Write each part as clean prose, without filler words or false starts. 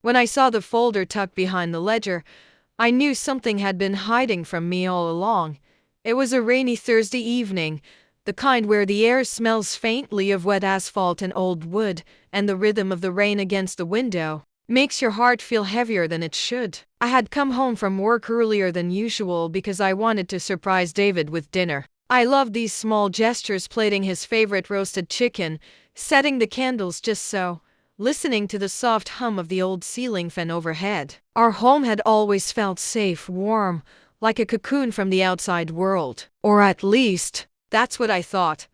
When I saw the folder tucked behind the ledger, I knew something had been hiding from me all along. It was a rainy Thursday evening, the kind where the air smells faintly of wet asphalt and old wood, and the rhythm of the rain against the window makes your heart feel heavier than it should. I had come home from work earlier than usual because I wanted to surprise David with dinner. I loved these small gestures, plating his favorite roasted chicken, setting the candles just so, listening to the soft hum of the old ceiling fan overhead. Our home had always felt safe, warm, like a cocoon from the outside world. Or at least, that's what I thought.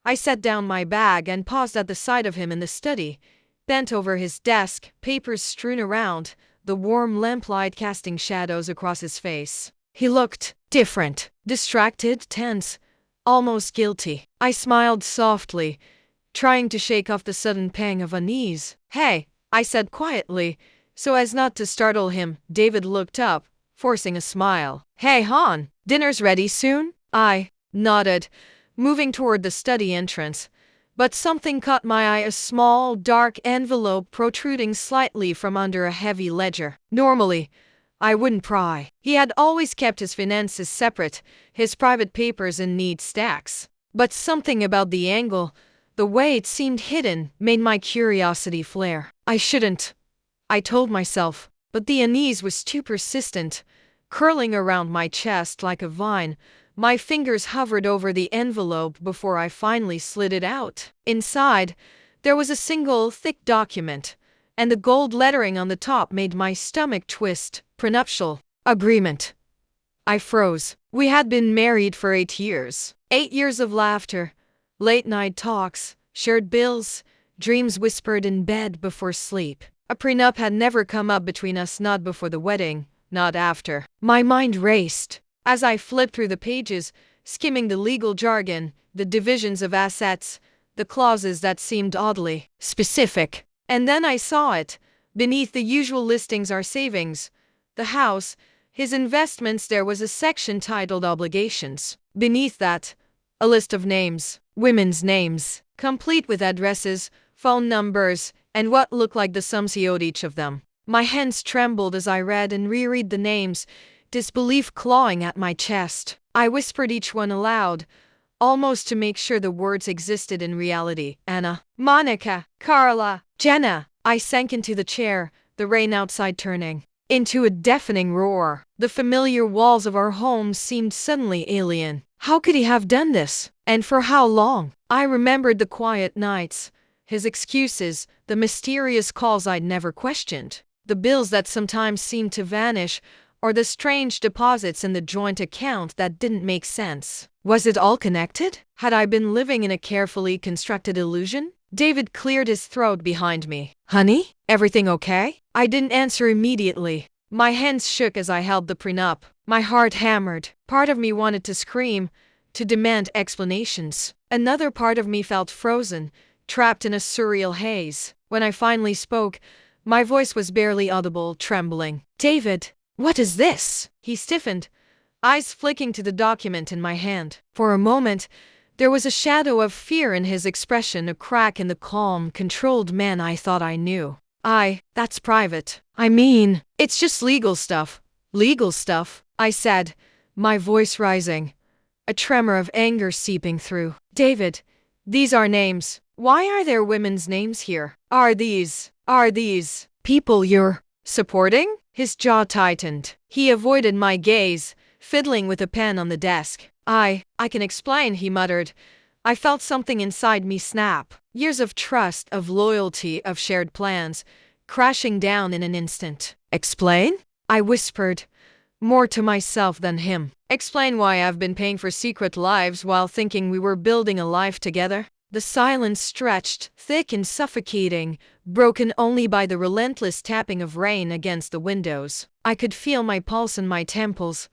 I set down my bag and paused at the sight of him in the study, bent over his desk, papers strewn around, the warm lamplight casting shadows across his face. He looked different, distracted, tense, almost guilty. I smiled softly, trying to shake off the sudden pang of unease. "Hey," I said quietly, so as not to startle him. David looked up, forcing a smile. "Hey, hon, dinner's ready soon?" I nodded, moving toward the study entrance. But something caught my eye, a small, dark envelope protruding slightly from under a heavy ledger. Normally, I wouldn't pry. He had always kept his finances separate, his private papers in neat stacks. But something about the angle, the way it seemed hidden, made my curiosity flare. I shouldn't, I told myself, but the unease was too persistent, curling around my chest like a vine. My fingers hovered over the envelope before I finally slid it out. Inside, there was a single, thick document, and the gold lettering on the top made my stomach twist. Prenuptial agreement. I froze. We had been married for 8 years. 8 years of laughter, late-night talks, shared bills, dreams whispered in bed before sleep. A prenup had never come up between us, not before the wedding, not after. My mind raced as I flipped through the pages, skimming the legal jargon, the divisions of assets, the clauses that seemed oddly specific. And then I saw it. Beneath the usual listings, our savings, the house, his investments, there was a section titled Obligations. Beneath that, a list of names, women's names, complete with addresses, phone numbers, and what looked like the sums he owed each of them. My hands trembled as I read and reread the names, disbelief clawing at my chest. I whispered each one aloud, almost to make sure the words existed in reality. Anna, Monica, Carla, Jenna. I sank into the chair, the rain outside turning into a deafening roar. The familiar walls of our home seemed suddenly alien. How could he have done this? And for how long? I remembered the quiet nights, his excuses, the mysterious calls I'd never questioned, the bills that sometimes seemed to vanish, or the strange deposits in the joint account that didn't make sense. Was it all connected? Had I been living in a carefully constructed illusion? David cleared his throat behind me. "Honey, everything okay?" I didn't answer immediately. My hands shook as I held the prenup. My heart hammered. Part of me wanted to scream, to demand explanations. Another part of me felt frozen, trapped in a surreal haze. When I finally spoke, my voice was barely audible, trembling. "David, what is this?" He stiffened, eyes flicking to the document in my hand. For a moment, there was a shadow of fear in his expression, a crack in the calm, controlled man I thought I knew. That's private. I mean, it's just legal stuff." "Legal stuff," I said, my voice rising, a tremor of anger seeping through. "David, these are names. Why are there women's names here? Are these people you're supporting?" His jaw tightened. He avoided my gaze, fiddling with a pen on the desk. I can explain," he muttered. I felt something inside me snap. Years of trust, of loyalty, of shared plans, crashing down in an instant. "Explain?" I whispered, more to myself than him. "Explain why I've been paying for secret lives while thinking we were building a life together?" The silence stretched, thick and suffocating, broken only by the relentless tapping of rain against the windows. I could feel my pulse in my temples,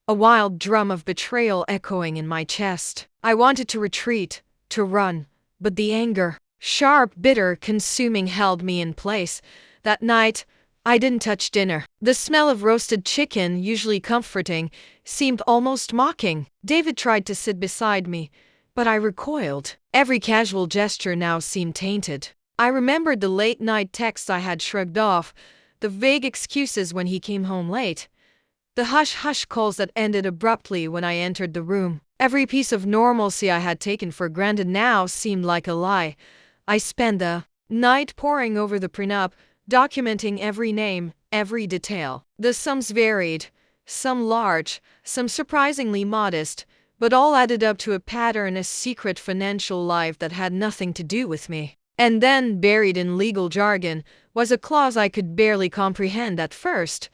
a wild drum of betrayal echoing in my chest. I wanted to retreat, to run, but the anger, sharp, bitter, consuming, held me in place. That night, I didn't touch dinner. The smell of roasted chicken, usually comforting, seemed almost mocking. David tried to sit beside me, but I recoiled. Every casual gesture now seemed tainted. I remembered the late-night texts I had shrugged off, the vague excuses when he came home late, the hush-hush calls that ended abruptly when I entered the room. Every piece of normalcy I had taken for granted now seemed like a lie. I spent the night poring over the prenup, documenting every name, every detail. The sums varied, some large, some surprisingly modest, but all added up to a pattern, a secret financial life that had nothing to do with me. And then, buried in legal jargon, was a clause I could barely comprehend at first.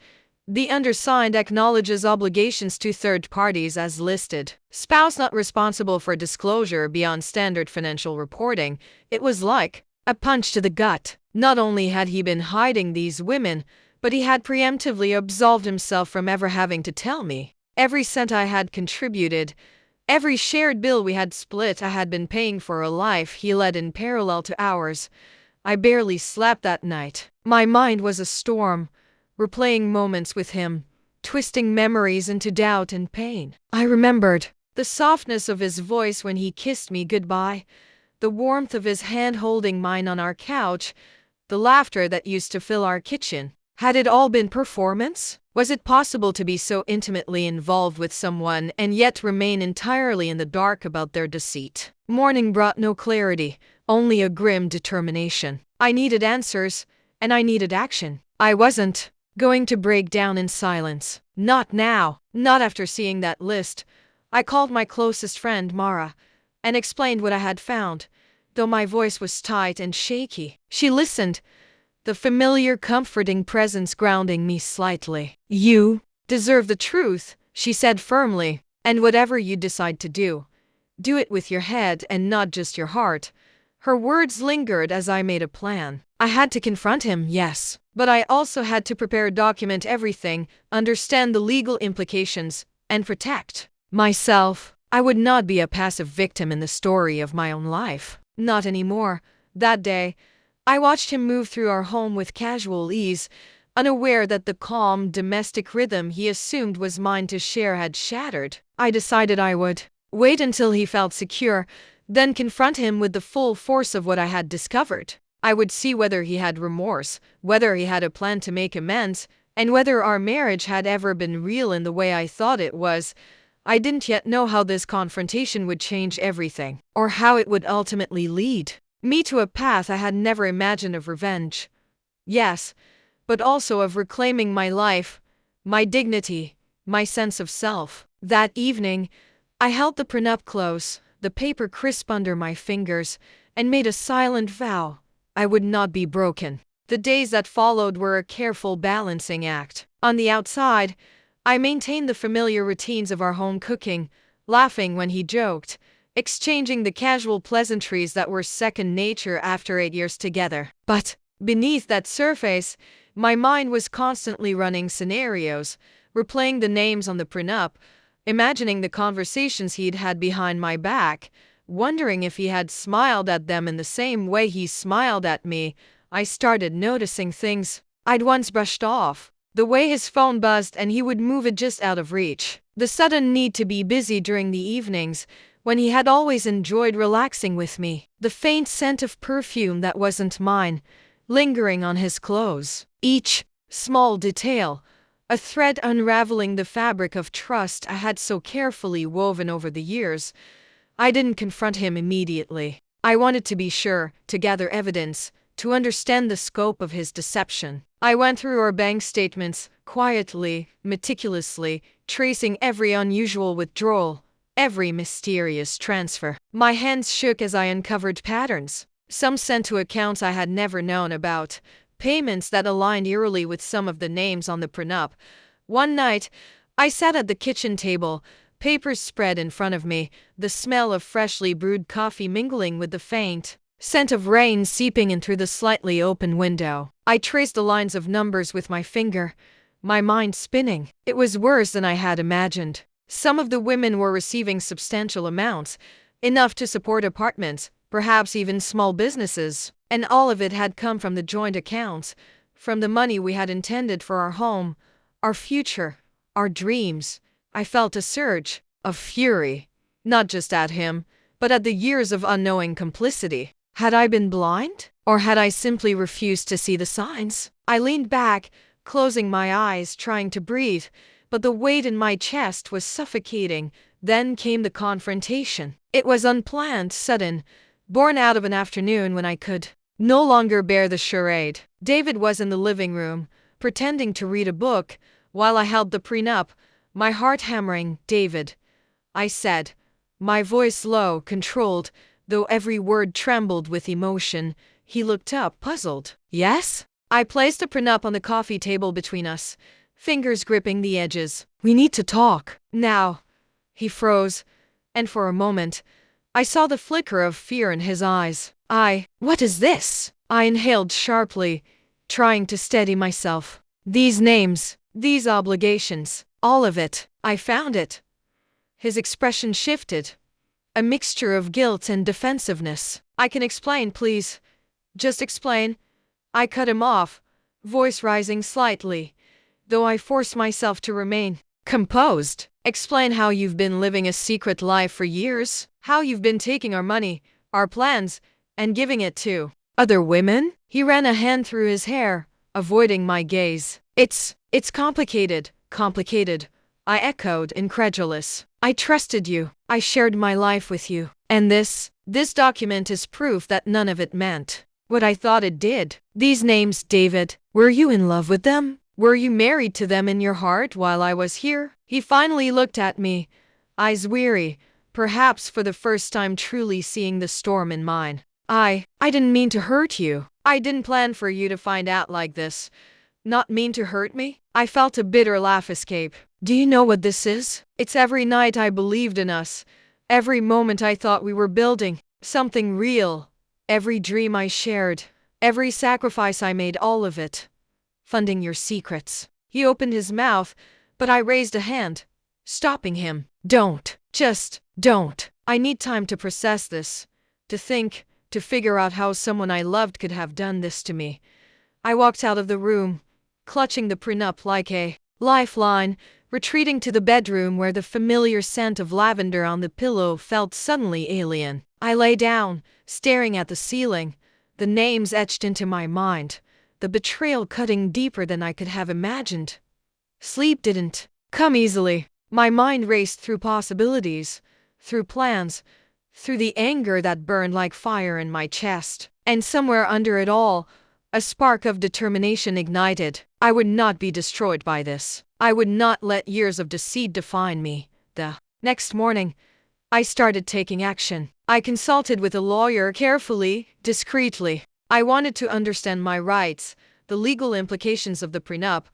The undersigned acknowledges obligations to third parties as listed. Spouse not responsible for disclosure beyond standard financial reporting. It was like a punch to the gut. Not only had he been hiding these women, but he had preemptively absolved himself from ever having to tell me. Every cent I had contributed, every shared bill we had split, I had been paying for a life he led in parallel to ours. I barely slept that night. My mind was a storm, replaying moments with him, twisting memories into doubt and pain. I remembered the softness of his voice when he kissed me goodbye, the warmth of his hand holding mine on our couch, the laughter that used to fill our kitchen. Had it all been performance? Was it possible to be so intimately involved with someone and yet remain entirely in the dark about their deceit? Morning brought no clarity, only a grim determination. I needed answers, and I needed action. I wasn't going to break down in silence. Not now. Not after seeing that list. I called my closest friend, Mara, and explained what I had found, though my voice was tight and shaky. She listened, the familiar comforting presence grounding me slightly. You deserve the truth, she said firmly, and whatever you decide to do, do it with your head and not just your heart. Her words lingered as I made a plan. I had to confront him, yes, but I also had to prepare, document everything, understand the legal implications, and protect myself. I would not be a passive victim in the story of my own life. Not anymore. That day, I watched him move through our home with casual ease, unaware that the calm, domestic rhythm he assumed was mine to share had shattered. I decided I would wait until he felt secure, then confront him with the full force of what I had discovered. I would see whether he had remorse, whether he had a plan to make amends, and whether our marriage had ever been real in the way I thought it was. I didn't yet know how this confrontation would change everything, or how it would ultimately lead me to a path I had never imagined of revenge. Yes, but also of reclaiming my life, my dignity, my sense of self. That evening, I held the prenup close, the paper crisp under my fingers, and made a silent vow I would not be broken. The days that followed were a careful balancing act. On the outside, I maintained the familiar routines of our home cooking, laughing when he joked, exchanging the casual pleasantries that were second nature after 8 years together. But beneath that surface, my mind was constantly running scenarios, replaying the names on the prenup, imagining the conversations he'd had behind my back, wondering if he had smiled at them in the same way he smiled at me. I started noticing things I'd once brushed off. The way his phone buzzed and he would move it just out of reach. The sudden need to be busy during the evenings, when he had always enjoyed relaxing with me. The faint scent of perfume that wasn't mine, lingering on his clothes. Each small detail, a thread unraveling the fabric of trust I had so carefully woven over the years. I didn't confront him immediately. I wanted to be sure, to gather evidence, to understand the scope of his deception. I went through our bank statements, quietly, meticulously, tracing every unusual withdrawal, every mysterious transfer. My hands shook as I uncovered patterns, some sent to accounts I had never known about, payments that aligned eerily with some of the names on the prenup. One night, I sat at the kitchen table, papers spread in front of me, the smell of freshly brewed coffee mingling with the faint scent of rain seeping in through the slightly open window. I traced the lines of numbers with my finger, my mind spinning. It was worse than I had imagined. Some of the women were receiving substantial amounts, enough to support apartments, perhaps even small businesses, and all of it had come from the joint accounts, from the money we had intended for our home, our future, our dreams. I felt a surge of fury, not just at him, but at the years of unknowing complicity. Had I been blind? Or had I simply refused to see the signs? I leaned back, closing my eyes, trying to breathe, but the weight in my chest was suffocating. Then came the confrontation. It was unplanned, sudden, born out of an afternoon when I could no longer bear the charade. David was in the living room, pretending to read a book, while I held the prenup, my heart hammering. "David," I said, my voice low, controlled, though every word trembled with emotion. He looked up, puzzled. "Yes?" I placed a prenup on the coffee table between us, fingers gripping the edges. "We need to talk. Now." He froze, and for a moment, I saw the flicker of fear in his eyes. What is this?" I inhaled sharply, trying to steady myself. "These names, these obligations, all of it. I found it." His expression shifted, a mixture of guilt and defensiveness. "I can explain, please. Just explain." I cut him off, voice rising slightly, though I forced myself to remain composed. "Explain how you've been living a secret life for years, how you've been taking our money, our plans, and giving it to other women." He ran a hand through his hair, avoiding my gaze. It's complicated, complicated," I echoed, incredulous. "I trusted you. I shared my life with you. And this document is proof that none of it meant what I thought it did. These names, David, were you in love with them? Were you married to them in your heart while I was here?" He finally looked at me, eyes weary, perhaps for the first time truly seeing the storm in mine. I didn't mean to hurt you. I didn't plan for you to find out like this. Not mean to hurt me." I felt a bitter laugh escape. "Do you know what this is? It's every night I believed in us. Every moment I thought we were building something real. Every dream I shared. Every sacrifice I made, all of it. Funding your secrets." He opened his mouth, but I raised a hand, stopping him. "Don't. Just don't. I need time to process this. To think, to figure out how someone I loved could have done this to me." I walked out of the room, clutching the prenup like a lifeline, retreating to the bedroom where the familiar scent of lavender on the pillow felt suddenly alien. I lay down, staring at the ceiling, the names etched into my mind, the betrayal cutting deeper than I could have imagined. Sleep didn't come easily. My mind raced through possibilities, through plans, through the anger that burned like fire in my chest. And somewhere under it all, a spark of determination ignited. I would not be destroyed by this. I would not let years of deceit define me. The next morning, I started taking action. I consulted with a lawyer carefully, discreetly. I wanted to understand my rights, the legal implications of the prenup,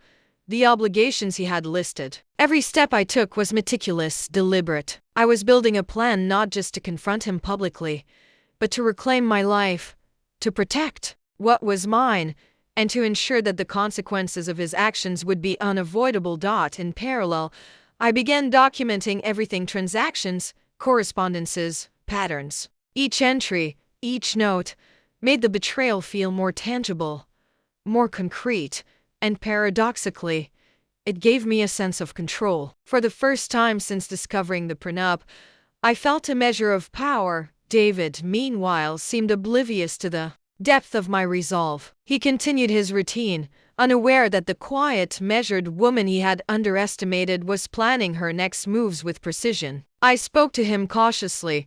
the obligations he had listed. Every step I took was meticulous, deliberate. I was building a plan not just to confront him publicly, but to reclaim my life, to protect what was mine, and to ensure that the consequences of his actions would be unavoidable. In parallel, I began documenting everything: transactions, correspondences, patterns. Each entry, each note, made the betrayal feel more tangible, more concrete, and paradoxically, it gave me a sense of control. For the first time since discovering the prenup, I felt a measure of power. David, meanwhile, seemed oblivious to the depth of my resolve. He continued his routine, unaware that the quiet, measured woman he had underestimated was planning her next moves with precision. I spoke to him cautiously,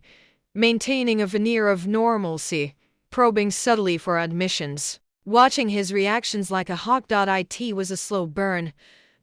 maintaining a veneer of normalcy, probing subtly for admissions. Watching his reactions like a hawk. It was a slow burn,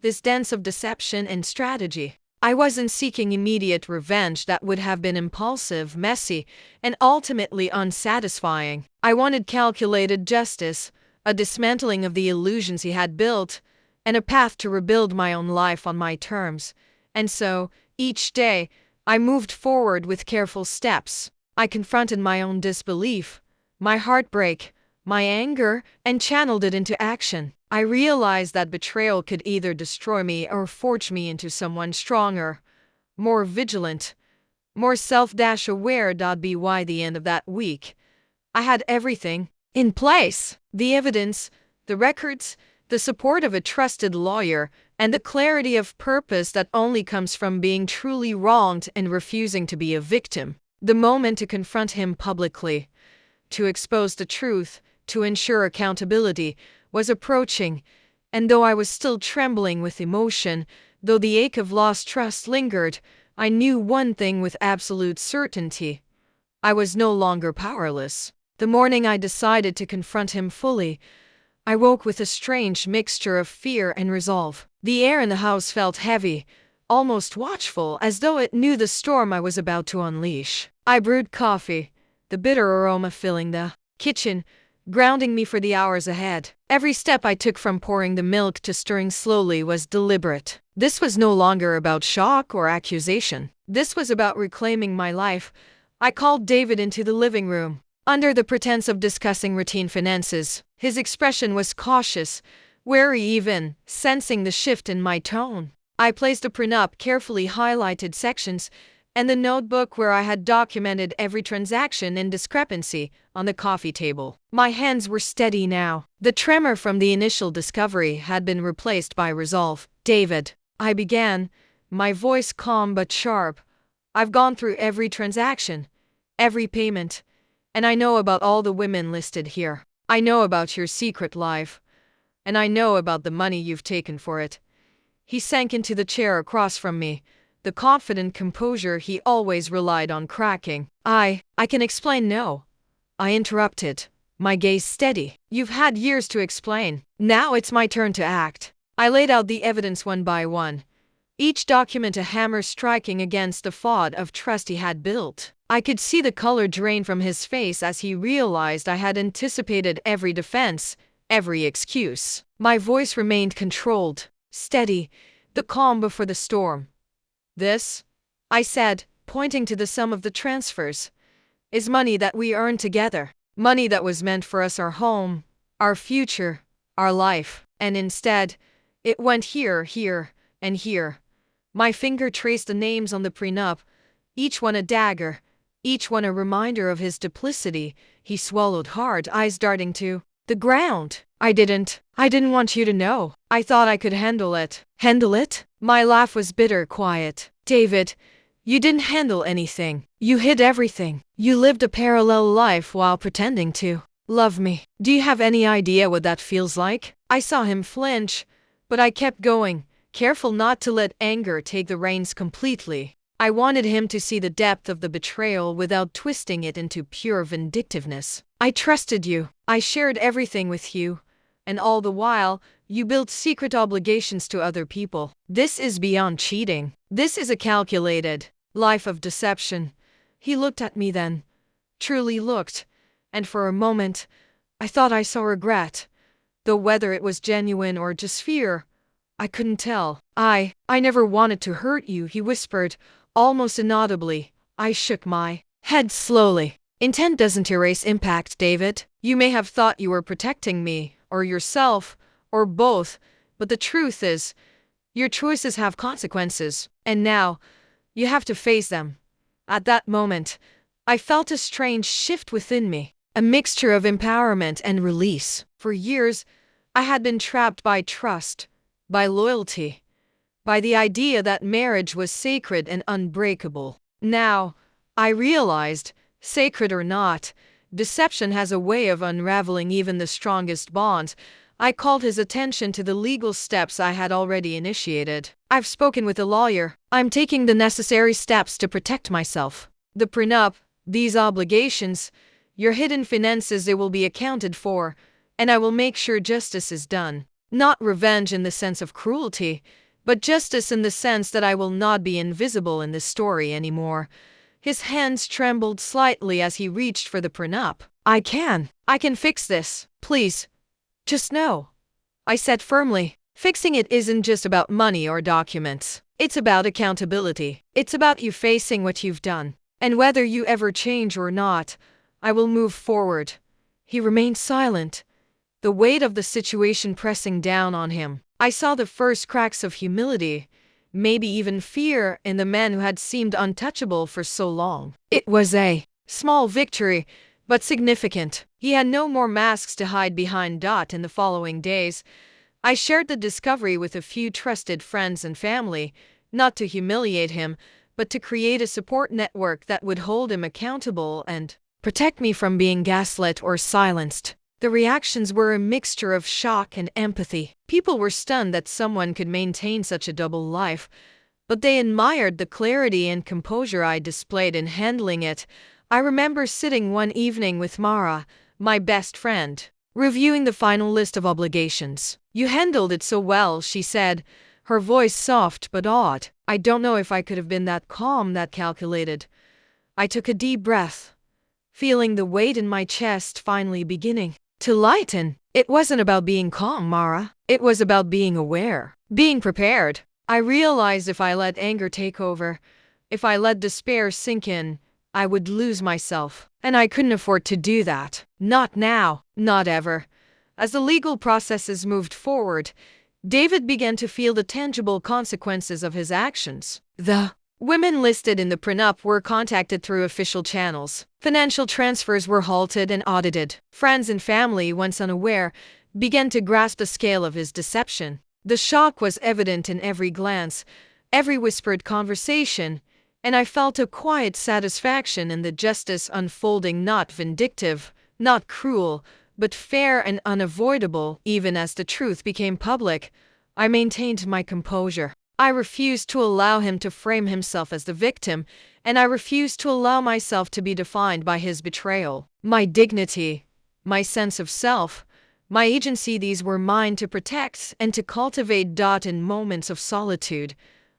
this dance of deception and strategy. I wasn't seeking immediate revenge that would have been impulsive, messy, and ultimately unsatisfying. I wanted calculated justice, a dismantling of the illusions he had built, and a path to rebuild my own life on my terms. And so, each day, I moved forward with careful steps. I confronted my own disbelief, my heartbreak, my anger, and channeled it into action. I realized that betrayal could either destroy me or forge me into someone stronger, more vigilant, more self-aware. By the end of that week, I had everything in place: the evidence, the records, the support of a trusted lawyer, and the clarity of purpose that only comes from being truly wronged and refusing to be a victim. The moment to confront him publicly, to expose the truth, to ensure accountability was approaching, and though I was still trembling with emotion, though the ache of lost trust lingered, I knew one thing with absolute certainty. I was no longer powerless. The morning I decided to confront him fully, I woke with a strange mixture of fear and resolve. The air in the house felt heavy, almost watchful, as though it knew the storm I was about to unleash. I brewed coffee, the bitter aroma filling the kitchen, grounding me for the hours ahead. Every step I took from pouring the milk to stirring slowly was deliberate. This was no longer about shock or accusation. This was about reclaiming my life. I called David into the living room. Under the pretense of discussing routine finances, his expression was cautious, wary even, sensing the shift in my tone. I placed the prenup, carefully highlighted sections, and the notebook where I had documented every transaction and discrepancy on the coffee table. My hands were steady now. The tremor from the initial discovery had been replaced by resolve. "David," I began, my voice calm but sharp, "I've gone through every transaction, every payment, and I know about all the women listed here. I know about your secret life, and I know about the money you've taken for it." He sank into the chair across from me, the confident composure he always relied on cracking. I can explain." "No," I interrupted, my gaze steady. "You've had years to explain. Now it's my turn to act." I laid out the evidence one by one, each document a hammer striking against the fault of trust he had built. I could see the color drain from his face as he realized I had anticipated every defense, every excuse. My voice remained controlled, steady, the calm before the storm. "This," I said, pointing to the sum of the transfers, "is money that we earned together. Money that was meant for us, our home, our future, our life. And instead, it went here, here, and here." My finger traced the names on the prenup, each one a dagger, each one a reminder of his duplicity. He swallowed hard, eyes darting to the ground. I didn't want you to know. I thought I could handle it." "Handle it?" My laugh was bitter, quiet. "David, you didn't handle anything. You hid everything. You lived a parallel life while pretending to love me. Do you have any idea what that feels like?" I saw him flinch, but I kept going, careful not to let anger take the reins completely. I wanted him to see the depth of the betrayal without twisting it into pure vindictiveness. "I trusted you. I shared everything with you. And all the while, you built secret obligations to other people. This is beyond cheating. This is a calculated life of deception." He looked at me then, truly looked, and for a moment, I thought I saw regret, though whether it was genuine or just fear, I couldn't tell. I never wanted to hurt you," he whispered, almost inaudibly. I shook my head slowly. "Intent doesn't erase impact, David. You may have thought you were protecting me, or yourself, or both, but the truth is, your choices have consequences, and now, you have to face them." At that moment, I felt a strange shift within me, a mixture of empowerment and release. For years, I had been trapped by trust, by loyalty, by the idea that marriage was sacred and unbreakable. Now, I realized, sacred or not, deception has a way of unraveling even the strongest bonds. I called his attention to the legal steps I had already initiated. "I've spoken with a lawyer. I'm taking the necessary steps to protect myself. The prenup, these obligations, your hidden finances, they will be accounted for, and I will make sure justice is done. Not revenge in the sense of cruelty, but justice in the sense that I will not be invisible in this story anymore." His hands trembled slightly as he reached for the prenup. I can fix this. Please, just know," I said firmly. "Fixing it isn't just about money or documents. It's about accountability. It's about you facing what you've done. And whether you ever change or not, I will move forward." He remained silent, the weight of the situation pressing down on him. I saw the first cracks of humility, maybe even fear, in the man who had seemed untouchable for so long. It was a small victory, but significant. He had no more masks to hide behind. In the following days, I shared the discovery with a few trusted friends and family, not to humiliate him, but to create a support network that would hold him accountable and protect me from being gaslit or silenced. The reactions were a mixture of shock and empathy. People were stunned that someone could maintain such a double life, but they admired the clarity and composure I displayed in handling it. I remember sitting one evening with Mara, my best friend, reviewing the final list of obligations. "You handled it so well," she said, her voice soft but odd. I don't know if I could have been that calm, that calculated. I took a deep breath, feeling the weight in my chest finally beginning to lighten. It wasn't about being calm, Mara. It was about being aware, being prepared. I realized if I let anger take over, if I let despair sink in, I would lose myself. And I couldn't afford to do that. Not now, not ever. As the legal processes moved forward, David began to feel the tangible consequences of his actions. The women listed in the prenup were contacted through official channels. Financial transfers were halted and audited. Friends and family, once unaware, began to grasp the scale of his deception. The shock was evident in every glance, every whispered conversation, and I felt a quiet satisfaction in the justice unfolding, not vindictive, not cruel, but fair and unavoidable. Even as the truth became public, I maintained my composure. I refused to allow him to frame himself as the victim, and I refused to allow myself to be defined by his betrayal. My dignity, my sense of self, my agency, these were mine to protect and to cultivate. In moments of solitude,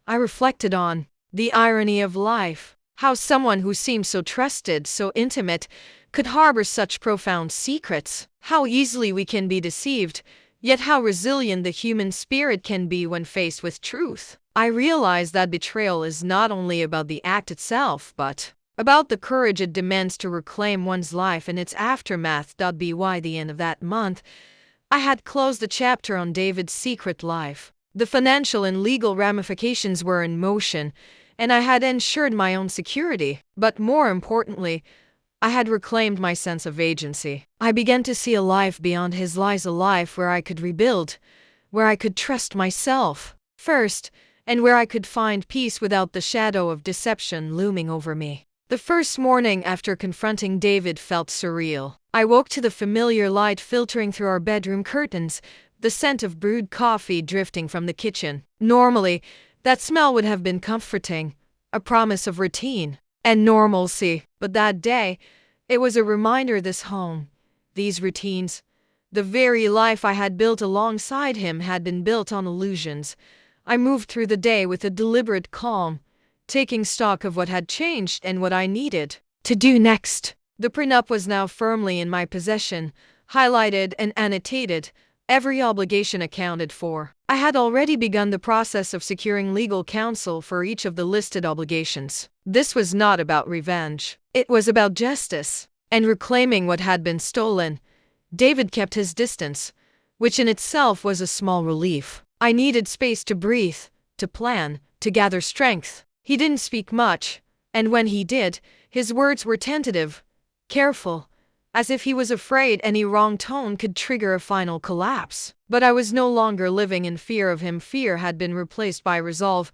I reflected on the irony of life, how someone who seemed so trusted, so intimate, could harbor such profound secrets, how easily we can be deceived, yet how resilient the human spirit can be when faced with truth. I realized that betrayal is not only about the act itself, but about the courage it demands to reclaim one's life and its aftermath. By the end of that month, I had closed the chapter on David's secret life. The financial and legal ramifications were in motion, and I had ensured my own security. But more importantly, I had reclaimed my sense of agency. I began to see a life beyond his lies, a life where I could rebuild, where I could trust myself first, and where I could find peace without the shadow of deception looming over me. The first morning after confronting David felt surreal. I woke to the familiar light filtering through our bedroom curtains, the scent of brewed coffee drifting from the kitchen. Normally, that smell would have been comforting, a promise of routine and normalcy. But that day, it was a reminder: this home, these routines, the very life I had built alongside him had been built on illusions. I moved through the day with a deliberate calm, taking stock of what had changed and what I needed to do next. The prenup was now firmly in my possession, highlighted and annotated, every obligation accounted for. I had already begun the process of securing legal counsel for each of the listed obligations. This was not about revenge. It was about justice and reclaiming what had been stolen. David kept his distance, which in itself was a small relief. I needed space to breathe, to plan, to gather strength. He didn't speak much, and when he did, his words were tentative, careful, as if he was afraid any wrong tone could trigger a final collapse. But I was no longer living in fear of him. Fear had been replaced by resolve.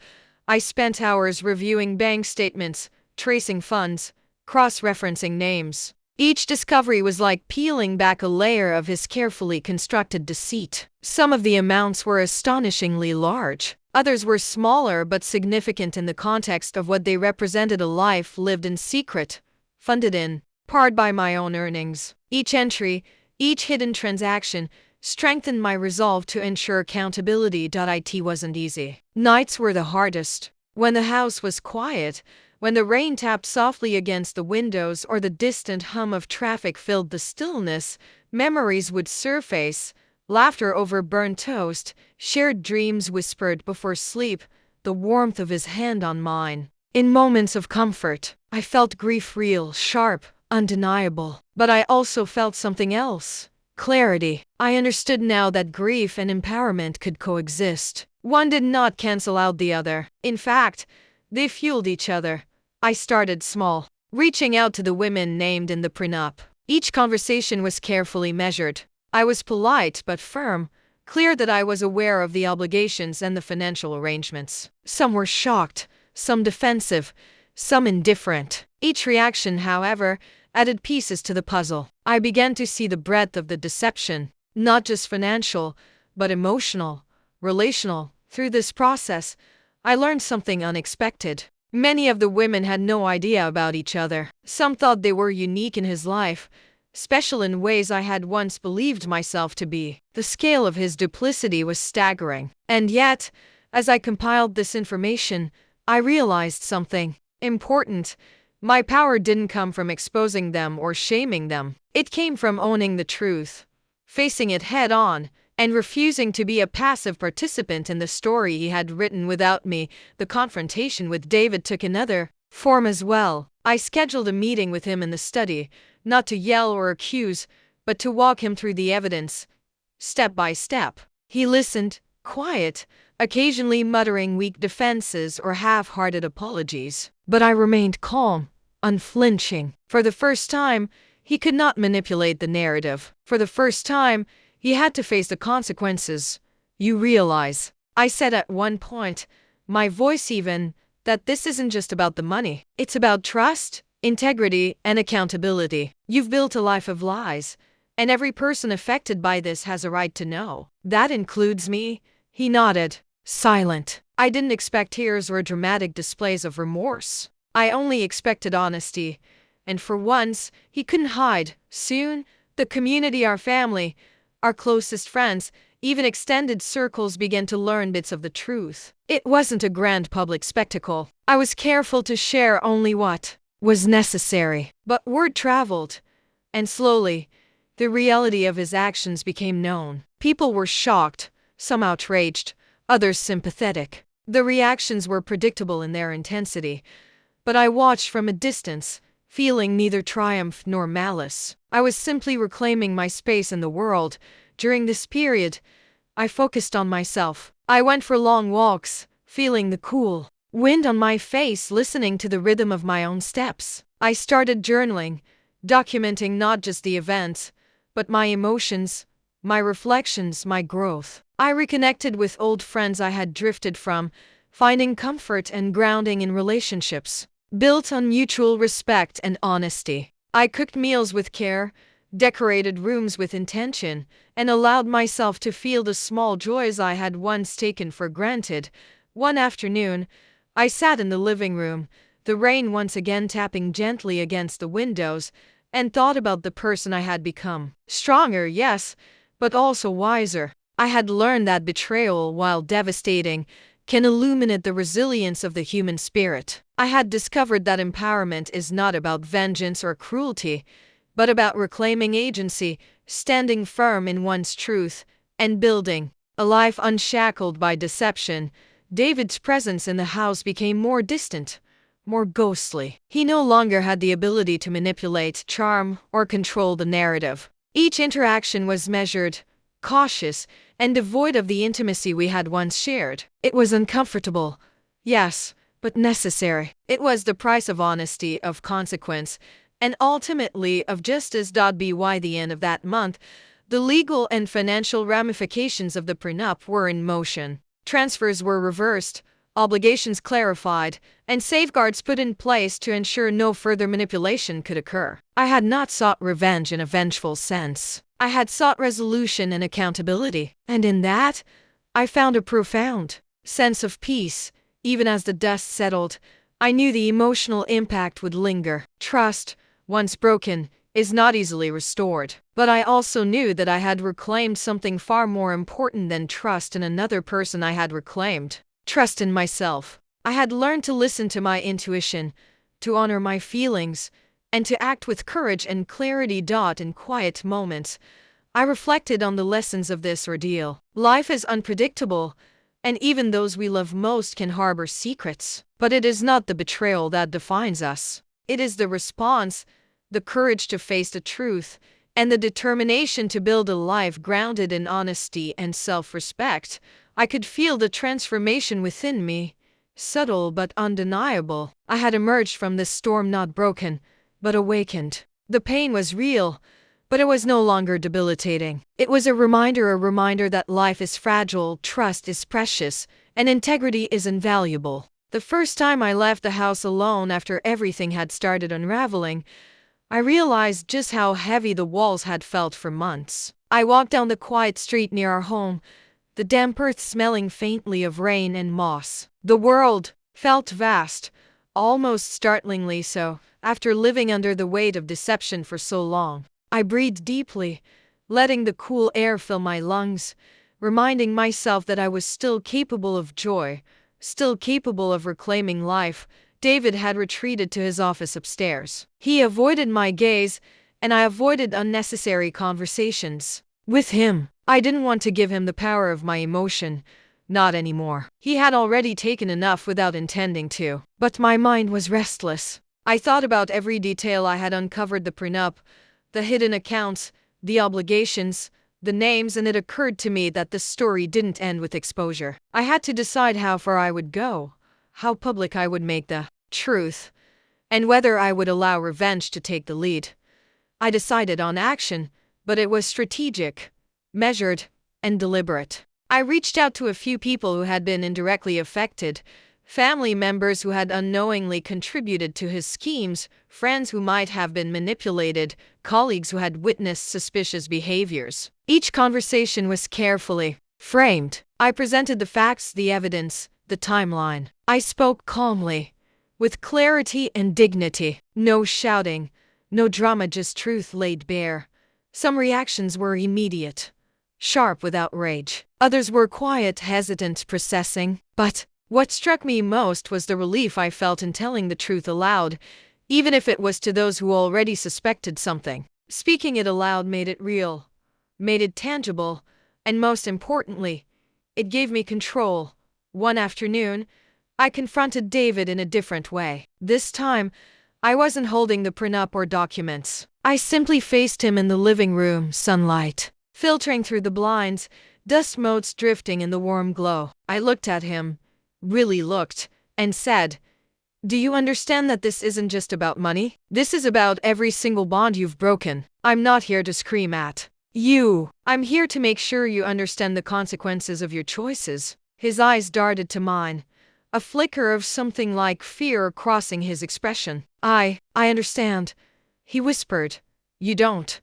I spent hours reviewing bank statements, tracing funds, cross-referencing names. Each discovery was like peeling back a layer of his carefully constructed deceit. Some of the amounts were astonishingly large. Others were smaller but significant in the context of what they represented: a life lived in secret, funded in part by my own earnings. Each entry, each hidden transaction, strengthened my resolve to ensure accountability. It wasn't easy. Nights were the hardest. When the house was quiet, when the rain tapped softly against the windows or the distant hum of traffic filled the stillness, memories would surface: laughter over burnt toast, shared dreams whispered before sleep, the warmth of his hand on mine. In moments of comfort, I felt grief real, sharp, undeniable. But I also felt something else: clarity. I understood now that grief and empowerment could coexist. One did not cancel out the other. In fact, they fueled each other. I started small, reaching out to the women named in the prenup. Each conversation was carefully measured. I was polite but firm, clear that I was aware of the obligations and the financial arrangements. Some were shocked, some defensive, some indifferent. Each reaction, however, added pieces to the puzzle. I began to see the breadth of the deception, not just financial, but emotional, relational. Through this process, I learned something unexpected. Many of the women had no idea about each other. Some thought they were unique in his life, special in ways I had once believed myself to be. The scale of his duplicity was staggering. And yet, as I compiled this information, I realized something important. My power didn't come from exposing them or shaming them. It came from owning the truth, facing it head on, and refusing to be a passive participant in the story he had written without me. The confrontation with David took another form as well. I scheduled a meeting with him in the study, not to yell or accuse, but to walk him through the evidence, step by step. He listened, quiet, occasionally muttering weak defenses or half-hearted apologies. But I remained calm, unflinching. For the first time, he could not manipulate the narrative. For the first time, he had to face the consequences. You realize, I said at one point, my voice even, that this isn't just about the money. It's about trust, integrity, and accountability. You've built a life of lies, and every person affected by this has a right to know. That includes me. He nodded, silent. I didn't expect tears or dramatic displays of remorse. I only expected honesty. And for once, he couldn't hide. Soon, the community, our family, our closest friends, even extended circles began to learn bits of the truth. It wasn't a grand public spectacle. I was careful to share only what was necessary. But word traveled, and slowly, the reality of his actions became known. People were shocked, some outraged, others sympathetic. The reactions were predictable in their intensity, but I watched from a distance, feeling neither triumph nor malice. I was simply reclaiming my space in the world. During this period, I focused on myself. I went for long walks, feeling the cool wind on my face, listening to the rhythm of my own steps. I started journaling, documenting not just the events, but my emotions, my reflections, my growth. I reconnected with old friends I had drifted from, finding comfort and grounding in relationships built on mutual respect and honesty. I cooked meals with care, decorated rooms with intention, and allowed myself to feel the small joys I had once taken for granted. One afternoon, I sat in the living room, the rain once again tapping gently against the windows, and thought about the person I had become. Stronger, yes, but also wiser. I had learned that betrayal, while devastating, can illuminate the resilience of the human spirit. I had discovered that empowerment is not about vengeance or cruelty, but about reclaiming agency, standing firm in one's truth, and building a life unshackled by deception. David's presence in the house became more distant, more ghostly. He no longer had the ability to manipulate, charm, or control the narrative. Each interaction was measured, cautious, and devoid of the intimacy we had once shared. It was uncomfortable, yes, but necessary. It was the price of honesty, of consequence, and ultimately of justice. By the end of that month, the legal and financial ramifications of the prenup were in motion. Transfers were reversed, obligations clarified, and safeguards put in place to ensure no further manipulation could occur. I had not sought revenge in a vengeful sense. I had sought resolution and accountability, and in that, I found a profound sense of peace. Even as the dust settled, I knew the emotional impact would linger. Trust, once broken, is not easily restored. But I also knew that I had reclaimed something far more important than trust in another person. I had reclaimed trust in myself. I had learned to listen to my intuition, to honor my feelings, and to act with courage and clarity. In quiet moments, I reflected on the lessons of this ordeal. Life is unpredictable, and even those we love most can harbor secrets. But it is not the betrayal that defines us. It is the response, the courage to face the truth, and the determination to build a life grounded in honesty and self-respect. I could feel the transformation within me, subtle but undeniable. I had emerged from this storm not broken, but awakened. The pain was real, but it was no longer debilitating. It was a reminder that life is fragile, trust is precious, and integrity is invaluable. The first time I left the house alone after everything had started unraveling, I realized just how heavy the walls had felt for months. I walked down the quiet street near our home, the damp earth smelling faintly of rain and moss. The world felt vast, almost startlingly so, after living under the weight of deception for so long. I breathed deeply, letting the cool air fill my lungs, reminding myself that I was still capable of joy, still capable of reclaiming life. David had retreated to his office upstairs. He avoided my gaze, and I avoided unnecessary conversations with him. I didn't want to give him the power of my emotion, not anymore. He had already taken enough without intending to. But my mind was restless. I thought about every detail I had uncovered: the prenup, the hidden accounts, the obligations, the names, and it occurred to me that the story didn't end with exposure. I had to decide how far I would go, how public I would make the truth, and whether I would allow revenge to take the lead. I decided on action, but it was strategic, measured, and deliberate. I reached out to a few people who had been indirectly affected, family members who had unknowingly contributed to his schemes, friends who might have been manipulated, colleagues who had witnessed suspicious behaviors. Each conversation was carefully framed. I presented the facts, the evidence, the timeline. I spoke calmly, with clarity and dignity. No shouting, no drama, just truth laid bare. Some reactions were immediate, sharp with outrage. Others were quiet, hesitant, processing. But what struck me most was the relief I felt in telling the truth aloud, even if it was to those who already suspected something. Speaking it aloud made it real, made it tangible, and most importantly, it gave me control. One afternoon, I confronted David in a different way. This time, I wasn't holding the prenup or documents. I simply faced him in the living room, sunlight filtering through the blinds, dust motes drifting in the warm glow. I looked at him, really looked, and said, "Do you understand that this isn't just about money? This is about every single bond you've broken. I'm not here to scream at you. I'm here to make sure you understand the consequences of your choices." His eyes darted to mine, a flicker of something like fear crossing his expression. I understand," he whispered. "You don't,"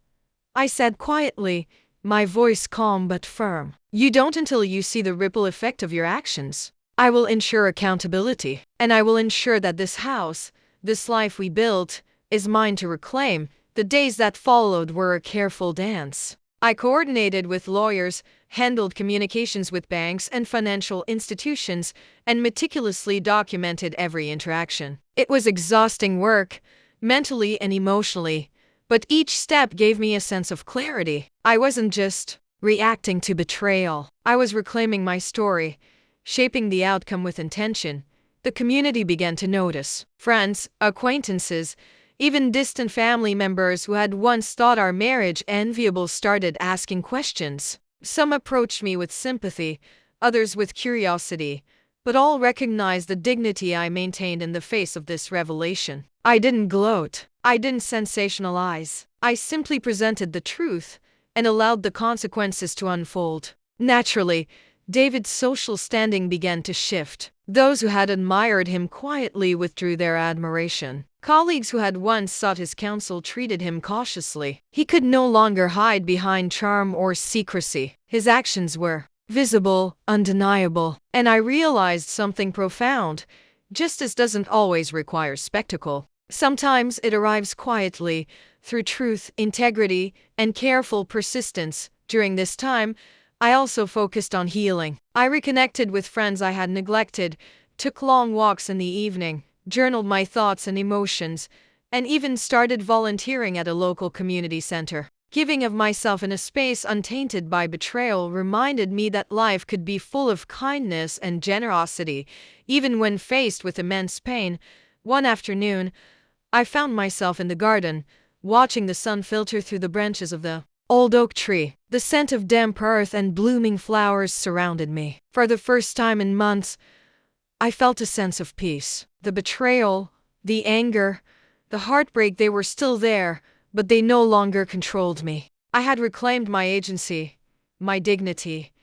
I said quietly, my voice calm but firm. "You don't until you see the ripple effect of your actions. I will ensure accountability, and I will ensure that this house, this life we built, is mine to reclaim." The days that followed were a careful dance. I coordinated with lawyers, handled communications with banks and financial institutions, and meticulously documented every interaction. It was exhausting work, mentally and emotionally, but each step gave me a sense of clarity. I wasn't just reacting to betrayal. I was reclaiming my story, shaping the outcome with intention. The community began to notice. Friends, acquaintances, even distant family members who had once thought our marriage enviable started asking questions. Some approached me with sympathy, others with curiosity, but all recognized the dignity I maintained in the face of this revelation. I didn't gloat. I didn't sensationalize. I simply presented the truth and allowed the consequences to unfold. Naturally, David's social standing began to shift. Those who had admired him quietly withdrew their admiration. Colleagues who had once sought his counsel treated him cautiously. He could no longer hide behind charm or secrecy. His actions were visible, undeniable, and I realized something profound. Justice doesn't always require spectacle. Sometimes it arrives quietly, through truth, integrity, and careful persistence. During this time, I also focused on healing. I reconnected with friends I had neglected, took long walks in the evening, journaled my thoughts and emotions, and even started volunteering at a local community center. Giving of myself in a space untainted by betrayal reminded me that life could be full of kindness and generosity, even when faced with immense pain. One afternoon, I found myself in the garden, watching the sun filter through the branches of the old oak tree. The scent of damp earth and blooming flowers surrounded me. For the first time in months, I felt a sense of peace. The betrayal, the anger, the heartbreak, they were still there, but they no longer controlled me. I had reclaimed my agency, my dignity,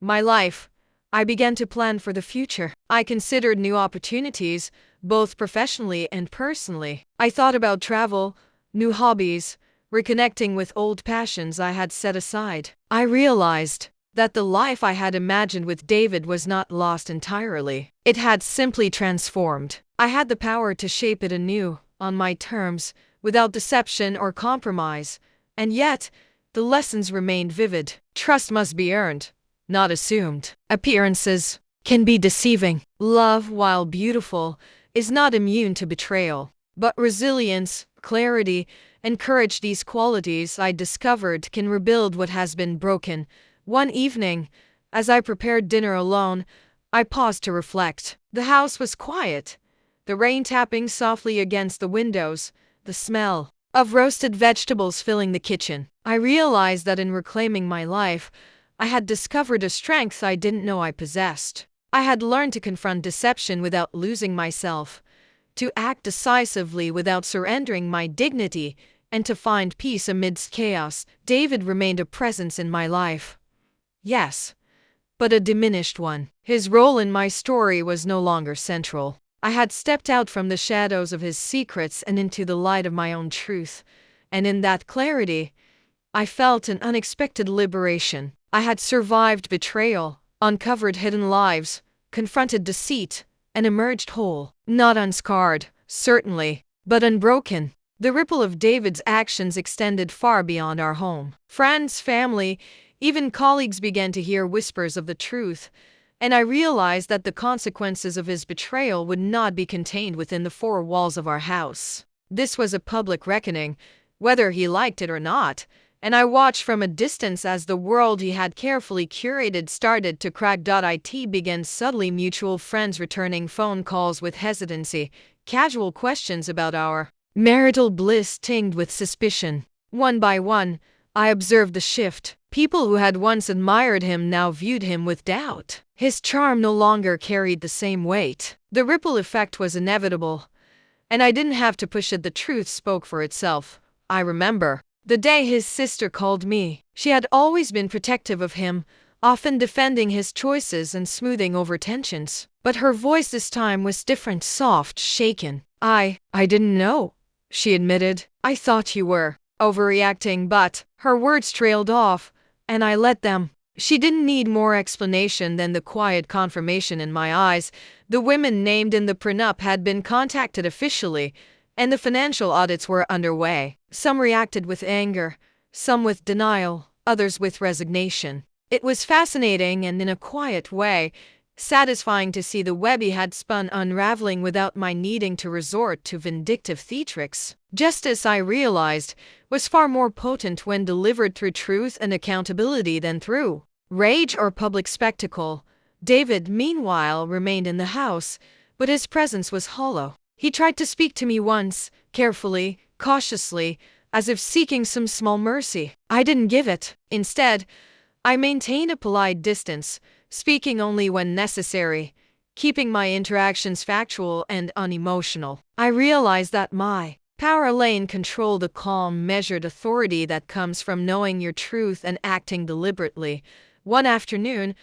my life. I began to plan for the future. I considered new opportunities, both professionally and personally. I thought about travel, new hobbies, reconnecting with old passions I had set aside. I realized that the life I had imagined with David was not lost entirely. It had simply transformed. I had the power to shape it anew, on my terms, without deception or compromise. And yet, the lessons remained vivid. Trust must be earned, not assumed. Appearances can be deceiving. Love, while beautiful, is not immune to betrayal. But resilience, clarity, and courage, these qualities I discovered, can rebuild what has been broken. One evening, as I prepared dinner alone, I paused to reflect. The house was quiet, the rain tapping softly against the windows, the smell of roasted vegetables filling the kitchen. I realized that in reclaiming my life, I had discovered a strength I didn't know I possessed. I had learned to confront deception without losing myself, to act decisively without surrendering my dignity, and to find peace amidst chaos. David remained a presence in my life. Yes, but a diminished one. His role in my story was no longer central. I had stepped out from the shadows of his secrets and into the light of my own truth, and in that clarity, I felt an unexpected liberation. I had survived betrayal, uncovered hidden lives, confronted deceit, and emerged whole. Not unscarred, certainly, but unbroken. The ripple of David's actions extended far beyond our home. Friends, family, even colleagues began to hear whispers of the truth, and I realized that the consequences of his betrayal would not be contained within the four walls of our house. This was a public reckoning, whether he liked it or not, and I watched from a distance as the world he had carefully curated started to crack. It began subtly, mutual friends returning phone calls with hesitancy, casual questions about our marital bliss tinged with suspicion. One by one, I observed the shift. People who had once admired him now viewed him with doubt. His charm no longer carried the same weight. The ripple effect was inevitable, and I didn't have to push it. The truth spoke for itself. I remember the day his sister called me. She had always been protective of him, often defending his choices and smoothing over tensions. But her voice this time was different, soft, shaken. I didn't know, she admitted. I thought you were overreacting, but her words trailed off, and I let them. She didn't need more explanation than the quiet confirmation in my eyes. The women named in the prenup had been contacted officially, and the financial audits were underway. Some reacted with anger, some with denial, others with resignation. It was fascinating and, in a quiet way, satisfying to see the web he had spun unraveling without my needing to resort to vindictive theatrics. Justice, I realized, was far more potent when delivered through truth and accountability than through rage or public spectacle. David, meanwhile, remained in the house, but his presence was hollow. He tried to speak to me once, carefully, cautiously, as if seeking some small mercy. I didn't give it. Instead, I maintained a polite distance, speaking only when necessary, keeping my interactions factual and unemotional. I realized that my power lay in control, the calm, measured authority that comes from knowing your truth and acting deliberately. One afternoon,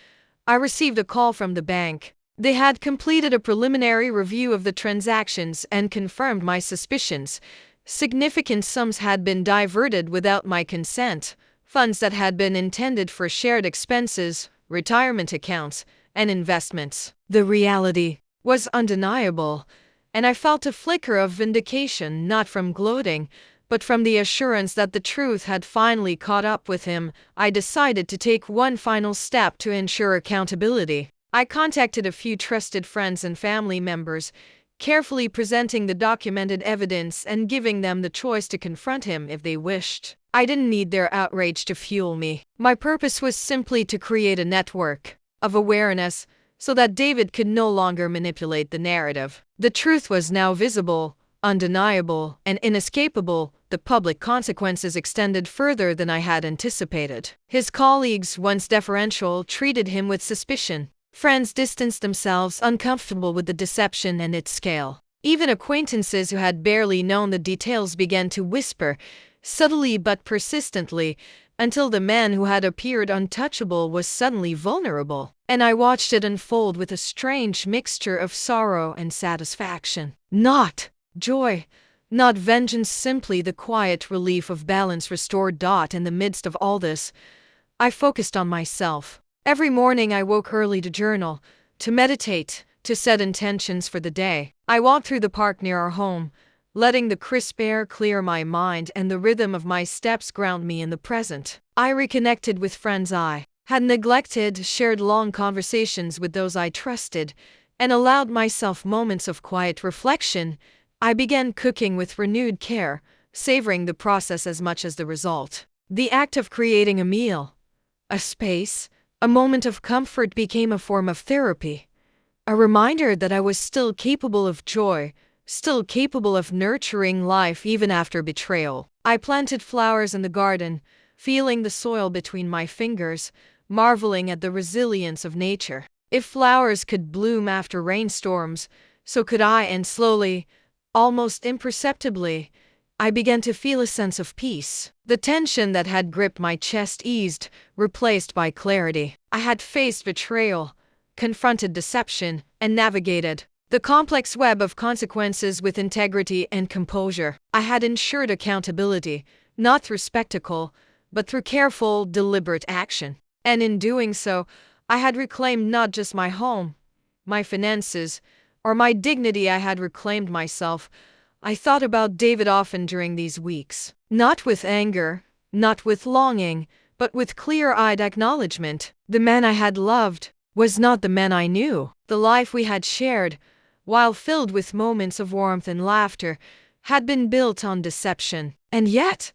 I received a call from the bank. They had completed a preliminary review of the transactions and confirmed my suspicions. Significant sums had been diverted without my consent, funds that had been intended for shared expenses, retirement accounts, and investments. The reality was undeniable, and I felt a flicker of vindication, not from gloating, but from the assurance that the truth had finally caught up with him. I decided to take one final step to ensure accountability. I contacted a few trusted friends and family members, carefully presenting the documented evidence and giving them the choice to confront him if they wished. I didn't need their outrage to fuel me. My purpose was simply to create a network of awareness so that David could no longer manipulate the narrative. The truth was now visible, undeniable, and inescapable. The public consequences extended further than I had anticipated. His colleagues, once deferential, treated him with suspicion. Friends distanced themselves, uncomfortable with the deception and its scale. Even acquaintances who had barely known the details began to whisper, subtly but persistently, until the man who had appeared untouchable was suddenly vulnerable. And I watched it unfold with a strange mixture of sorrow and satisfaction. Not joy, Not vengeance, simply the quiet relief of balance restored. In the midst of all this, I focused on myself. Every morning I woke early to journal, to meditate, to set intentions for the day. I walked through the park near our home, letting the crisp air clear my mind and the rhythm of my steps ground me in the present. I reconnected with friends I had neglected, shared long conversations with those I trusted, and allowed myself moments of quiet reflection. I began cooking with renewed care, savoring the process as much as the result. The act of creating a meal, a space, a moment of comfort became a form of therapy, a reminder that I was still capable of joy, still capable of nurturing life even after betrayal. I planted flowers in the garden, feeling the soil between my fingers, marveling at the resilience of nature. If flowers could bloom after rainstorms, so could I, and slowly, almost imperceptibly, I began to feel a sense of peace. The tension that had gripped my chest eased, replaced by clarity. I had faced betrayal, confronted deception, and navigated the complex web of consequences with integrity and composure. I had ensured accountability, not through spectacle, but through careful, deliberate action. And in doing so, I had reclaimed not just my home, my finances, or my dignity. I had reclaimed myself. I thought about David often during these weeks, not with anger, not with longing, but with clear-eyed acknowledgement. The man I had loved was not the man I knew. The life we had shared, while filled with moments of warmth and laughter, had been built on deception. And yet,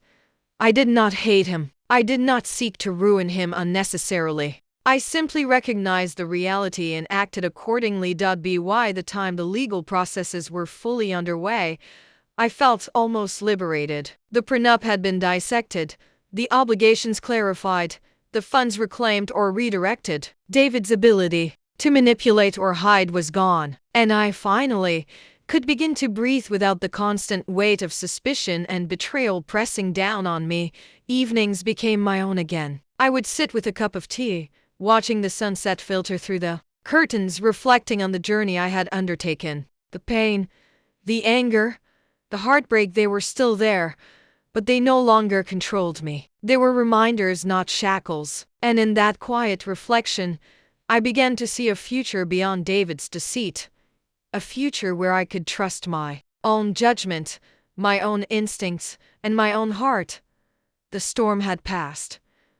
I did not hate him. I did not seek to ruin him unnecessarily. I simply recognized the reality and acted accordingly. By the time the legal processes were fully underway, I felt almost liberated. The prenup had been dissected, the obligations clarified, the funds reclaimed or redirected. David's ability to manipulate or hide was gone, and I finally could begin to breathe without the constant weight of suspicion and betrayal pressing down on me. Evenings became my own again. I would sit with a cup of tea, watching the sunset filter through the curtains, reflecting on the journey I had undertaken. The pain, the anger, the heartbreak, they were still there, but they no longer controlled me. They were reminders, not shackles. And in that quiet reflection, I began to see a future beyond David's deceit. A future where I could trust my own judgment, my own instincts, and my own heart. The storm had passed,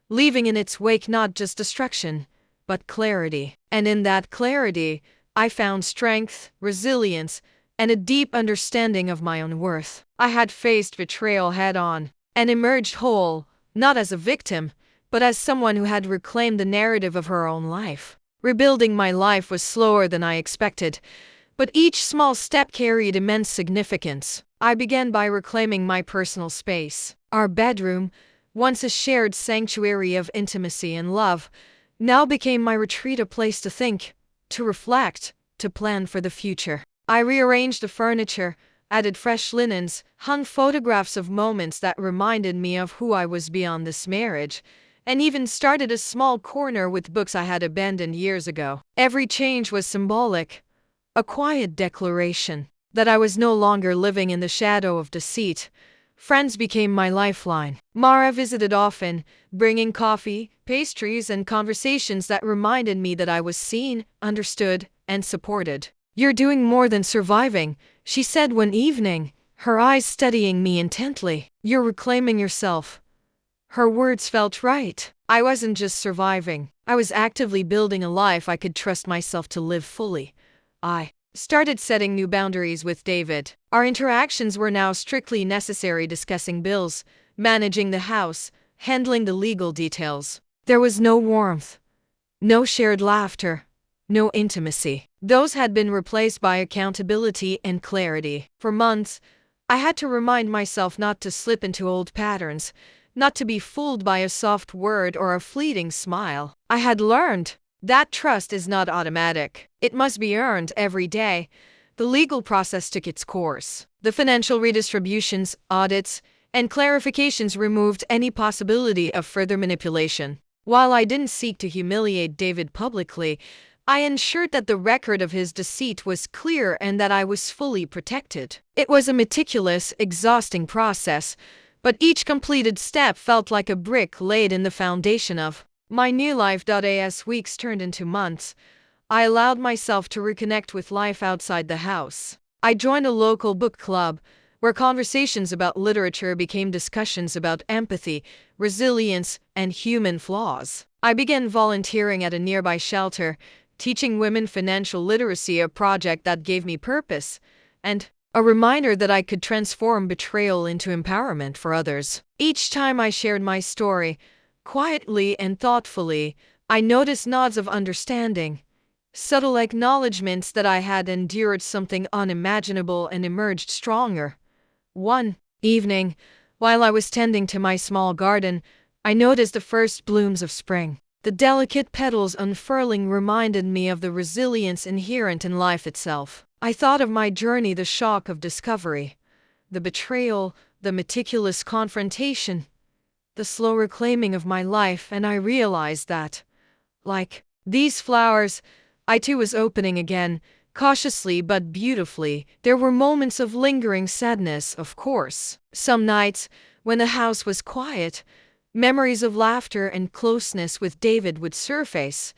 leaving in its wake not just destruction, but clarity. And in that clarity, I found strength, resilience, and a deep understanding of my own worth. I had faced betrayal head-on, and emerged whole, not as a victim, but as someone who had reclaimed the narrative of her own life. Rebuilding my life was slower than I expected, but each small step carried immense significance. I began by reclaiming my personal space. Our bedroom, once a shared sanctuary of intimacy and love, now became my retreat, a place to think, to reflect, to plan for the future. I rearranged the furniture, added fresh linens, hung photographs of moments that reminded me of who I was beyond this marriage, and even started a small corner with books I had abandoned years ago. Every change was symbolic, a quiet declaration that I was no longer living in the shadow of deceit. Friends became my lifeline. Mara visited often, bringing coffee, pastries, and conversations that reminded me that I was seen, understood, and supported. "You're doing more than surviving," she said one evening, her eyes studying me intently. "You're reclaiming yourself." Her words felt right. I wasn't just surviving. I was actively building a life I could trust myself to live fully. I started setting new boundaries with David. Our interactions were now strictly necessary, discussing bills, managing the house, handling the legal details. There was no warmth, no shared laughter, no intimacy. Those had been replaced by accountability and clarity. For months, I had to remind myself not to slip into old patterns, not to be fooled by a soft word or a fleeting smile. I had learned that trust is not automatic. It must be earned every day. The legal process took its course. The financial redistributions, audits, and clarifications removed any possibility of further manipulation. While I didn't seek to humiliate David publicly, I ensured that the record of his deceit was clear and that I was fully protected. It was a meticulous, exhausting process, but each completed step felt like a brick laid in the foundation of my new life. As weeks turned into months, I allowed myself to reconnect with life outside the house. I joined a local book club, where conversations about literature became discussions about empathy, resilience, and human flaws. I began volunteering at a nearby shelter, teaching women financial literacy, a project that gave me purpose, and a reminder that I could transform betrayal into empowerment for others. Each time I shared my story, quietly and thoughtfully, I noticed nods of understanding, subtle acknowledgments that I had endured something unimaginable and emerged stronger. One evening, while I was tending to my small garden, I noticed the first blooms of spring. The delicate petals unfurling reminded me of the resilience inherent in life itself. I thought of my journey, the shock of discovery, the betrayal, the meticulous confrontation, the slow reclaiming of my life, and I realized that, like these flowers, I too was opening again, cautiously but beautifully. There were moments of lingering sadness, of course. Some nights, when the house was quiet, memories of laughter and closeness with David would surface,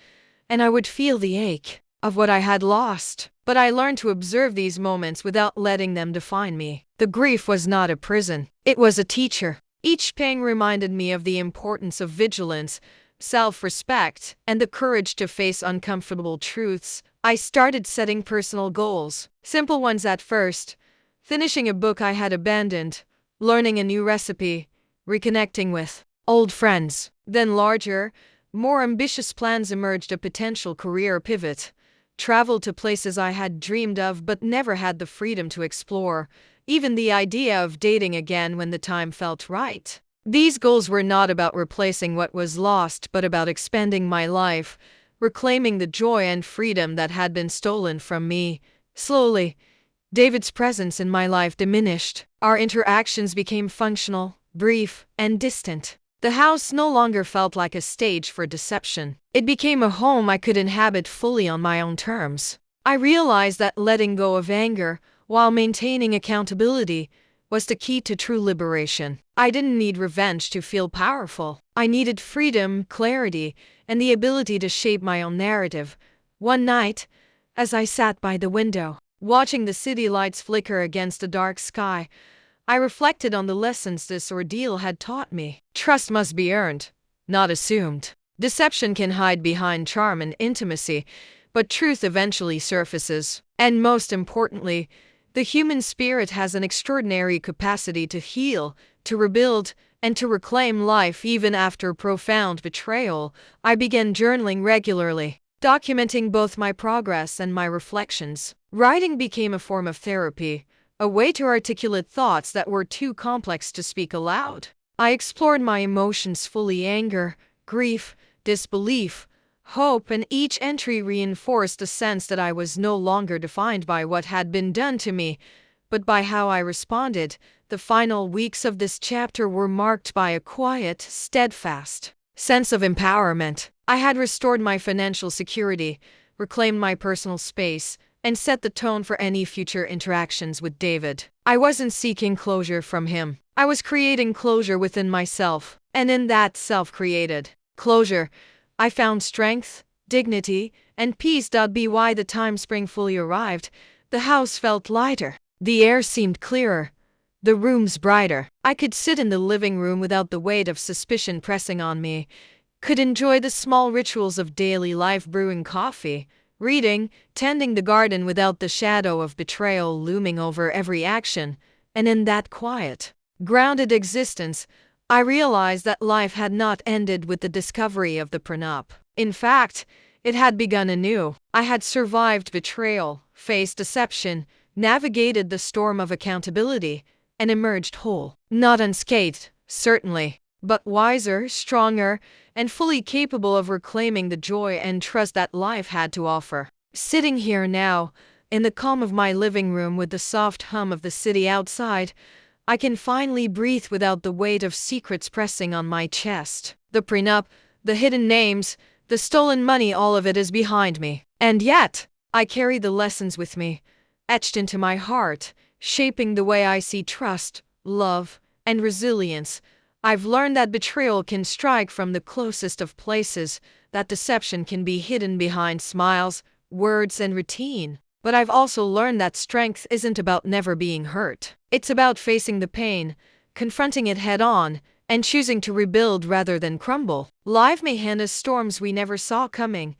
and I would feel the ache of what I had lost. But I learned to observe these moments without letting them define me. The grief was not a prison, it was a teacher. Each pang reminded me of the importance of vigilance, self-respect, and the courage to face uncomfortable truths. I started setting personal goals, simple ones at first, finishing a book I had abandoned, learning a new recipe, reconnecting with old friends. Then larger, more ambitious plans emerged: a potential career pivot, travel to places I had dreamed of but never had the freedom to explore, even the idea of dating again when the time felt right. These goals were not about replacing what was lost, but about expanding my life, reclaiming the joy and freedom that had been stolen from me. Slowly, David's presence in my life diminished. Our interactions became functional, brief, and distant. The house no longer felt like a stage for deception. It became a home I could inhabit fully on my own terms. I realized that letting go of anger, while maintaining accountability, was the key to true liberation. I didn't need revenge to feel powerful. I needed freedom, clarity, and the ability to shape my own narrative. One night, as I sat by the window, watching the city lights flicker against the dark sky, I reflected on the lessons this ordeal had taught me. Trust must be earned, not assumed. Deception can hide behind charm and intimacy, but truth eventually surfaces. And most importantly, the human spirit has an extraordinary capacity to heal, to rebuild, and to reclaim life even after profound betrayal. I began journaling regularly, documenting both my progress and my reflections. Writing became a form of therapy, a way to articulate thoughts that were too complex to speak aloud. I explored my emotions fully: anger, grief, disbelief, hope, and each entry reinforced the sense that I was no longer defined by what had been done to me, but by how I responded. The final weeks of this chapter were marked by a quiet, steadfast sense of empowerment. I had restored my financial security, reclaimed my personal space, and set the tone for any future interactions with David. I wasn't seeking closure from him. I was creating closure within myself, and in that self-created closure, I found strength, dignity, and peace. By the time spring fully arrived, the house felt lighter. The air seemed clearer, the rooms brighter. I could sit in the living room without the weight of suspicion pressing on me, could enjoy the small rituals of daily life: brewing coffee, reading, tending the garden without the shadow of betrayal looming over every action. And in that quiet, grounded existence, I realized that life had not ended with the discovery of the prenup. In fact, it had begun anew. I had survived betrayal, faced deception, navigated the storm of accountability, and emerged whole. Not unscathed, certainly, but wiser, stronger, and fully capable of reclaiming the joy and trust that life had to offer. Sitting here now, in the calm of my living room with the soft hum of the city outside, I can finally breathe without the weight of secrets pressing on my chest. The prenup, the hidden names, The stolen money, all of it is behind me. And yet, I carry the lessons with me, etched into my heart, shaping the way I see trust, love, and resilience. I've learned that betrayal can strike from the closest of places, that deception can be hidden behind smiles, words, and routine. But I've also learned that strength isn't about never being hurt. It's about facing the pain, confronting it head on, and choosing to rebuild rather than crumble. Life may hand us storms we never saw coming,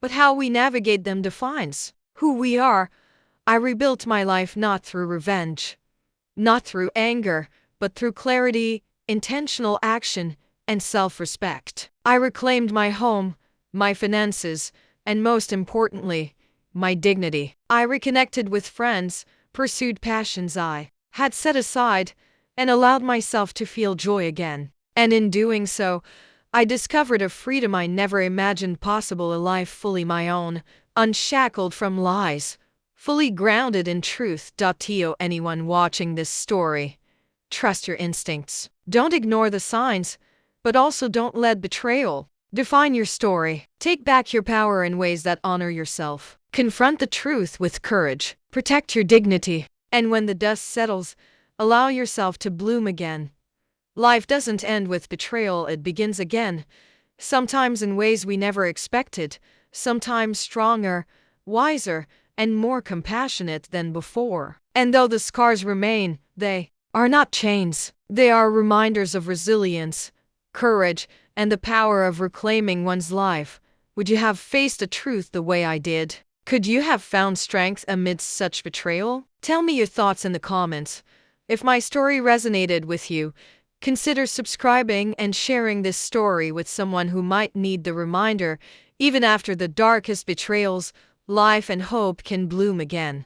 but how we navigate them defines who we are. I rebuilt my life not through revenge, not through anger, but through clarity, intentional action, and self-respect. I reclaimed my home, my finances, and most importantly, my dignity. I reconnected with friends, pursued passions I had set aside, and allowed myself to feel joy again. And in doing so, I discovered a freedom I never imagined possible, a life fully my own, unshackled from lies, fully grounded in truth. To anyone watching this story, trust your instincts. Don't ignore the signs, but also don't let betrayal define your story. Take back your power in ways that honor yourself. Confront the truth with courage. Protect your dignity. And when the dust settles, allow yourself to bloom again. Life doesn't end with betrayal, it begins again. Sometimes in ways we never expected, sometimes stronger, wiser, and more compassionate than before. And though the scars remain, they are not chains. They are reminders of resilience, courage, and the power of reclaiming one's life. Would you have faced the truth the way I did? Could you have found strength amidst such betrayal? Tell me your thoughts in the comments. If my story resonated with you, consider subscribing and sharing this story with someone who might need the reminder. Even after the darkest betrayals, life and hope can bloom again.